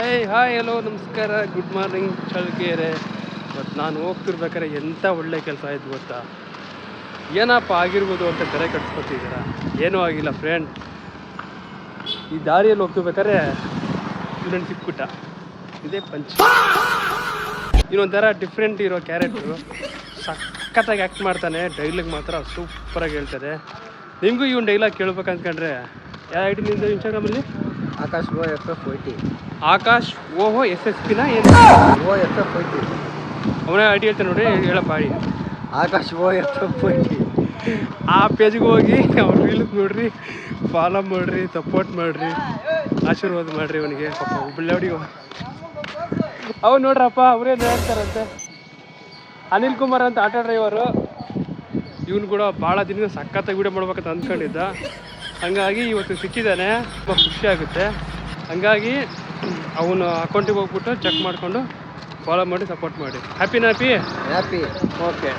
Hi hello ನಮಸ್ಕಾರ good morning Challakere. But ನಾನು ಹೋಗ್ತಿರ್ಬೇಕಾದ್ರೆ ಎಂಥ ಒಳ್ಳೆ ಕೆಲಸ ಆಯ್ತು ಗೊತ್ತಾ? ಏನಪ್ಪ ಆಗಿರ್ಬೋದು ಅಂತ ತಲೆ ಕಟ್ಸ್ಕೊತಿದ್ದೀರಾ? ಏನೂ ಆಗಿಲ್ಲ ಫ್ರೆಂಡ್. ಈ ದಾರಿಯಲ್ಲಿ ಹೋಗ್ತಿರ್ಬೇಕಾದ್ರೆ ಇವನನ್ನು ಸಿಕ್ಬಿಟ್ಟ. ಇದೇ ಪಂಚ್. ಇನ್ನೊಂಥರ ಡಿಫ್ರೆಂಟ್ ಇರೋ ಕ್ಯಾರೆಕ್ಟ್ರು, ಸಖತ್ತಾಗಿ ಆ್ಯಕ್ಟ್ ಮಾಡ್ತಾನೆ. ಡೈಲಾಗ್ ಮಾತ್ರ ಸೂಪರಾಗಿ ಹೇಳ್ತಾರೆ. ನಿಮಗೂ ಇವನು ಡೈಲಾಗ್ ಕೇಳ್ಬೇಕು ಅಂದ್ಕೊಂಡ್ರೆ ಯಾವ ಐಡಿ ನಿಂದು ಇನ್ಸ್ಟಾಗ್ರಾಮಲ್ಲಿ? ಆಕಾಶ್ OFF80. ಆಕಾಶ್ ಓಹೋ SSPನ ಏನು OFF80. ಅವನೇ ಐಡಿ ಹೇಳ್ತಾನೆ ನೋಡಿ, ಹೇಳಪ್ಪ ಐಡಿ. ಆಕಾಶ್ OFF80. ಆ ಪೇಜ್ಗೆ ಹೋಗಿ ಅವ್ರ ರೀಲ್ಸ್ ನೋಡ್ರಿ, ಫಾಲೋ ಮಾಡಿರಿ, ಸಪೋರ್ಟ್ ಮಾಡಿರಿ, ಆಶೀರ್ವಾದ ಮಾಡಿರಿ ಅವನಿಗೆ. ಪಾಪ ಒಬ್ಬಳೆ ಹುಡುಗ ಅವ್ನು ನೋಡ್ರಪ್ಪ, ಅವರೇ ಹೇಳ್ತಾರಂತೆ. ಅನಿಲ್ ಕುಮಾರ್ ಅಂತ ಆಟೋ ಡ್ರೈವರು. ಇವನು ಕೂಡ ಭಾಳ ದಿನದಿಂದ ಸಖತ್ತಾಗಿ ವೀಡಿಯೋ ಮಾಡ್ಬೇಕಂತ ಅಂದ್ಕೊಂಡಿದ್ದ. ಹಂಗಾಗಿ ಇವತ್ತು ಸಿಕ್ಕಿದ್ದಾನೆ, ತುಂಬ ಖುಷಿ ಆಗುತ್ತೆ. ಹಂಗಾಗಿ ಅವನು ಅಕೌಂಟಿಗೆ ಹೋಗ್ಬಿಟ್ಟು ಚೆಕ್ ಮಾಡಿಕೊಂಡು ಫಾಲೋ ಮಾಡಿ ಸಪೋರ್ಟ್ ಮಾಡಿ. Happy happy. ಓಕೆ.